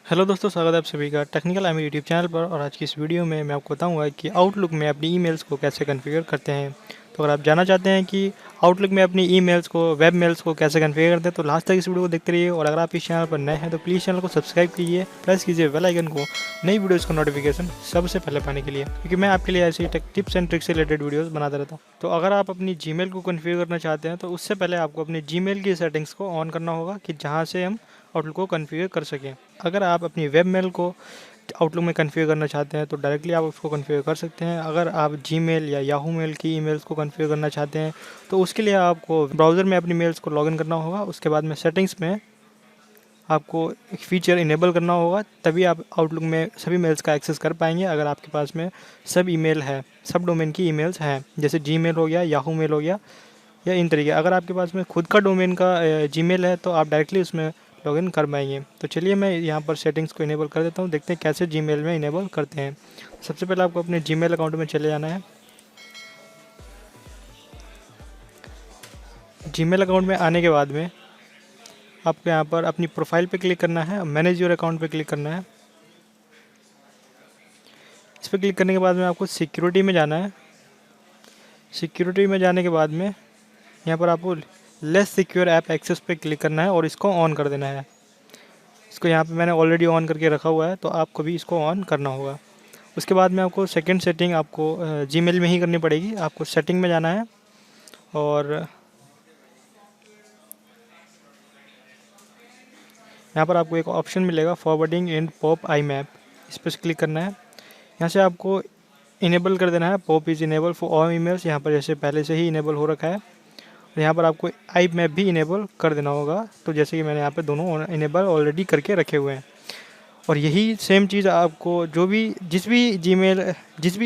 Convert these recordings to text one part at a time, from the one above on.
Hello दोस्तों, स्वागत है आप सभी का टेक्निकल एमी यूट्यूब चैनल पर। और आज की इस वीडियो में मैं आपको बताऊंगा कि आउटलुक में अपनी ईमेल्स को कैसे कॉन्फ़िगर करते हैं। तो अगर आप जानना चाहते हैं कि आउटलुक में अपनी ईमेल्स को, वेब मेल्स को कैसे कॉन्फ़िगर करते हैं, तो लास्ट तक इस वीडियो को देखते रहिए। और अगर आप इस चैनल पर नए हैं तो प्लीज़ चैनल को सब्सक्राइब कीजिए, प्रेस कीजिए बेल आइकन को, नई वीडियोज़ का नोटिफिकेशन सबसे पहले पाने के लिए, क्योंकि मैं आपके लिए ऐसी टिप्स एंड ट्रिक्स से रिलेटेड वीडियोज़ बनाता रहता हूँ। तो अगर आप अपनी जीमेल को कॉन्फ़िगर करना चाहते हैं तो उससे पहले आपको अपनी जीमेल की सेटिंग्स को ऑन करना होगा कि जहाँ से हम आउटलुक को कॉन्फ़िगर कर सकें। अगर आप अपनी वेब मेल को आउटलुक में कॉन्फ़िगर करना चाहते हैं तो डायरेक्टली आप उसको कॉन्फ़िगर कर सकते हैं। अगर आप जीमेल या याहू मेल की ईमेल्स को कॉन्फ़िगर करना चाहते हैं तो उसके लिए आपको ब्राउज़र में अपनी मेल्स को लॉगिन करना होगा। उसके बाद में सेटिंग्स में आपको एक फ़ीचर इनेबल करना होगा, तभी आप आउटलुक में सभी मेल्स का एक्सेस कर पाएंगे। अगर आपके पास में सब ईमेल है, सब डोमेन की ईमेल्स हैं, जैसे जीमेल हो गया, याहू मेल हो गया, या इन तरीके। अगर आपके पास में खुद का डोमेन का जीमेल है तो आप डायरेक्टली उसमें लॉगिन कर पाएंगे। तो चलिए मैं यहाँ पर सेटिंग्स को इनेबल कर देता हूँ, देखते हैं कैसे जीमेल में इनेबल करते हैं। सबसे पहले आपको अपने जीमेल अकाउंट में चले जाना है। जीमेल अकाउंट में आने के बाद में आपको यहाँ पर अपनी प्रोफाइल पे क्लिक करना है, मैनेज योर अकाउंट पे क्लिक करना है। इस पर क्लिक करने के बाद में आपको सिक्योरिटी में जाना है। सिक्योरिटी में जाने के बाद में यहाँ पर आपको लेस सिक्योर ऐप एक्सेस पे क्लिक करना है और इसको ऑन कर देना है। इसको यहाँ पे मैंने ऑलरेडी ऑन करके रखा हुआ है, तो आपको भी इसको ऑन करना होगा। उसके बाद में आपको सेकंड सेटिंग आपको जीमेल में ही करनी पड़ेगी। आपको सेटिंग में जाना है और यहाँ पर आपको एक ऑप्शन मिलेगा फॉरवर्डिंग इन पॉप आई मैप, इस पर क्लिक करना है। यहाँ से आपको इनेबल कर देना है pop is enable for all emails, यहाँ पर जैसे पहले से ही इनेबल हो रखा है। और यहाँ पर आपको आई मैप भी इनेबल कर देना होगा, तो जैसे कि मैंने यहाँ पे दोनों इनेबल ऑलरेडी करके रखे हुए हैं। और यही सेम चीज़ आपको जिस भी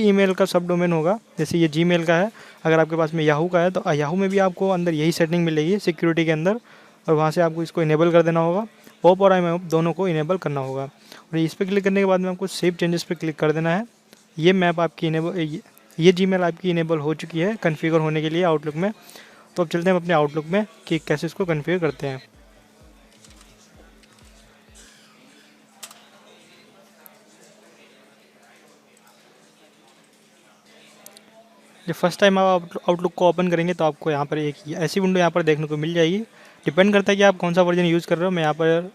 ईमेल का सब डोमेन होगा, जैसे ये जीमेल का है, अगर आपके पास में याहू का है तो याहू में भी आपको अंदर यही सेटिंग मिलेगी सिक्योरिटी के अंदर, और वहाँ से आपको इसको इनेबल कर देना होगा। पॉप और आई मैप दोनों को इनेबल करना होगा। और इस पर क्लिक करने के बाद में आपको सेव चेंजेस पे क्लिक कर देना है। ये मैप आपकी ये जीमेल आपकी इनेबल हो चुकी है कन्फिगर होने के लिए आउटलुक में। तो अब चलते हैं अपने आउटलुक में कि कैसे इसको कन्फिगर करते हैं। जब फर्स्ट टाइम आप आउटलुक को ओपन करेंगे तो आपको यहाँ पर एक ऐसी विंडो यहाँ पर देखने को मिल जाएगी। डिपेंड करता है कि आप कौन सा वर्जन यूज़ कर रहे हो। मैं यहाँ पर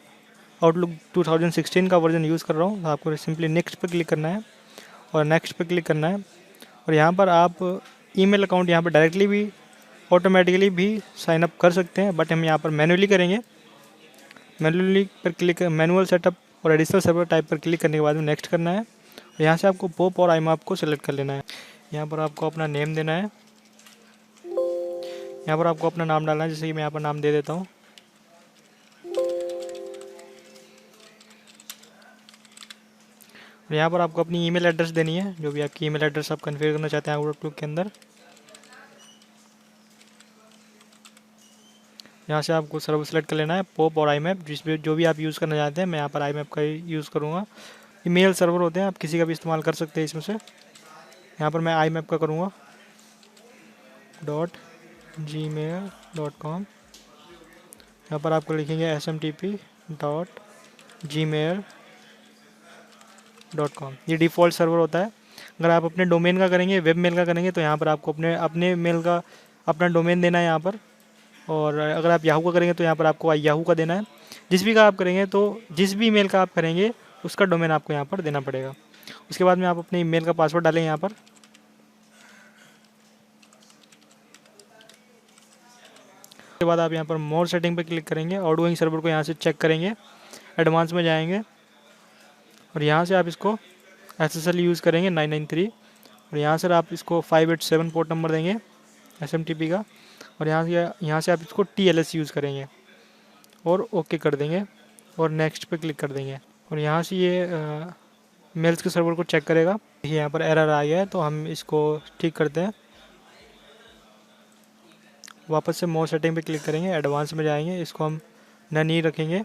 आउटलुक 2016 का वर्जन यूज़ कर रहा हूँ, तो आपको सिंपली नेक्स्ट पर क्लिक करना है और नेक्स्ट पर क्लिक करना है। और यहाँ पर आप ईमेल अकाउंट यहाँ पर डायरेक्टली भी ऑटोमेटिकली भी साइन अप कर सकते हैं, बट हम यहाँ पर मैनुअली करेंगे। मैनुअली पर क्लिक, मैनुअल सेटअप और एडिशनल सर्वर टाइप पर क्लिक करने के बाद में नेक्स्ट करना है। यहाँ से आपको पॉप और आईमैप को सेलेक्ट कर लेना है। यहाँ पर आपको अपना नेम देना है। यहाँ पर आपको अपना नाम डालना है, जैसे कि मैं यहाँ पर नाम दे देता हूँ। और यहाँ पर आपको अपनी ईमेल एड्रेस देनी है, जो भी आपकी ईमेल एड्रेस आप कन्फिगर करना चाहते हैं आउटलुक के अंदर। यहाँ से आपको सर्वर सेलेक्ट कर लेना है, पॉप और आईमैप, जिसमें जो भी आप यूज़ करना चाहते हैं। मैं यहाँ पर आईमैप का यूज़ करूँगा। ईमेल सर्वर होते हैं, आप किसी का भी इस्तेमाल कर सकते हैं इसमें से। यहाँ पर मैं आईमैप का करूँगा .gmail.com। यहाँ पर आपको लिखेंगे smtp.gmail.com। ये डिफ़ॉल्ट सर्वर होता है। अगर आप अपने डोमेन का करेंगे, वेब मेल का करेंगे, तो यहाँ पर आपको अपने अपने मेल का अपना डोमेन देना है यहाँ पर। और अगर आप याहू का करेंगे तो यहाँ पर आपको याहू का देना है। जिस भी का आप करेंगे, तो जिस भी मेल का आप करेंगे उसका डोमेन आपको यहाँ पर देना पड़ेगा। उसके बाद में आप अपने ईमेल का पासवर्ड डालें यहाँ पर। उसके बाद आप यहाँ पर मोर सेटिंग पर क्लिक करेंगे, आउटगोइंग सर्वर को यहाँ से चेक करेंगे, एडवांस में जाएंगे और यहाँ से आप इसको SSL यूज़ करेंगे 993। और यहाँ से आप इसको 587 पोर्ट नंबर देंगे SMTP का। और यहाँ से आप इसको TLS यूज़ करेंगे और ओके कर देंगे और नेक्स्ट पे क्लिक कर देंगे। और यहाँ से ये मेल्स के सर्वर को चेक करेगा। देखिए यहाँ पर एरर आ गया है, तो हम इसको ठीक करते हैं। वापस से मोर सेटिंग पे क्लिक करेंगे, एडवांस में जाएंगे, इसको हम नन ही रखेंगे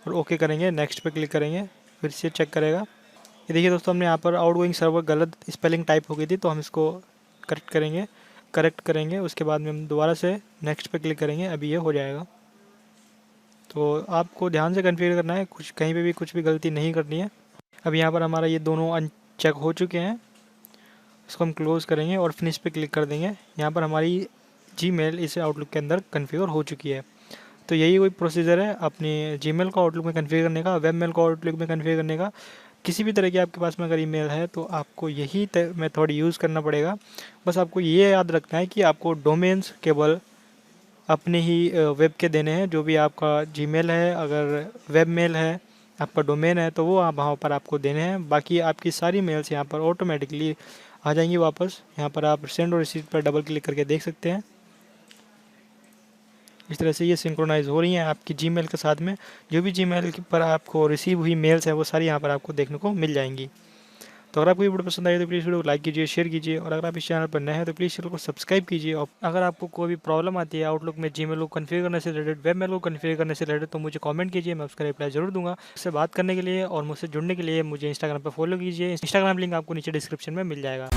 और ओके करेंगे, नेक्स्ट पे क्लिक करेंगे, फिर से चेक करेगा। ये देखिए दोस्तों, हमने यहाँ पर आउटगोइंग सर्वर गलत स्पेलिंग टाइप हो गई थी, तो हम इसको करेक्ट करेंगे। उसके बाद में हम दोबारा से नेक्स्ट पे क्लिक करेंगे, अभी ये हो जाएगा। तो आपको ध्यान से कॉन्फ़िगर करना है, कुछ कहीं पे भी कुछ भी गलती नहीं करनी है। अब यहाँ पर हमारा ये दोनों अनचेक हो चुके हैं, इसको हम क्लोज़ करेंगे और फिनिश पे क्लिक कर देंगे। यहाँ पर हमारी जीमेल इस आउटलुक के अंदर कॉन्फ़िगर हो चुकी है। तो यही कोई प्रोसीजर है अपने जीमेल को आउटलुक में कॉन्फ़िगर करने का, वेब मेल को आउटलुक में कॉन्फ़िगर करने का। किसी भी तरह की आपके पास में अगर ईमेल है तो आपको यही मेथड यूज़ करना पड़ेगा। बस आपको ये याद रखना है कि आपको डोमेन्स केवल अपने ही वेब के देने हैं। जो भी आपका जीमेल है, अगर वेब मेल है, आपका डोमेन है, तो वो आप वहाँ पर आपको देने हैं। बाकी आपकी सारी मेल्स यहाँ पर ऑटोमेटिकली आ जाएंगी वापस। यहाँ पर आप सेंड और रिसीव पर डबल क्लिक करके देख सकते हैं। इस तरह से ये सिंक्रोनाइज़ हो रही हैं आपकी जीमेल के साथ में। जो भी जीमेल पर आपको रिसीव हुई मेल्स हैं वो सारी यहाँ पर आपको देखने को मिल जाएंगी। तो अगर आपको ये वीडियो पसंद आई तो प्लीज़ वीडियो को लाइक कीजिए, शेयर कीजिए, और अगर आप इस चैनल पर नए हैं तो प्लीज़ चैनल को सब्सक्राइब कीजिए। और अगर आपको कोई भी प्रॉब्लम आती है आउटलुक में जीमेल को कॉन्फ़िगर करने से रिलेटेड, वेब मेल को कॉन्फ़िगर करने से रिलेटेड, तो मुझे कमेंट कीजिए, मैं उसका रिप्लाई ज़रूर दूंगा। मुझसे बात करने के लिए और मुझसे जुड़ने के लिए मुझे इंस्टाग्राम पर फॉलो कीजिए। इंस्टाग्राम लिंक आपको नीचे डिस्क्रिप्शन में मिल जाएगा।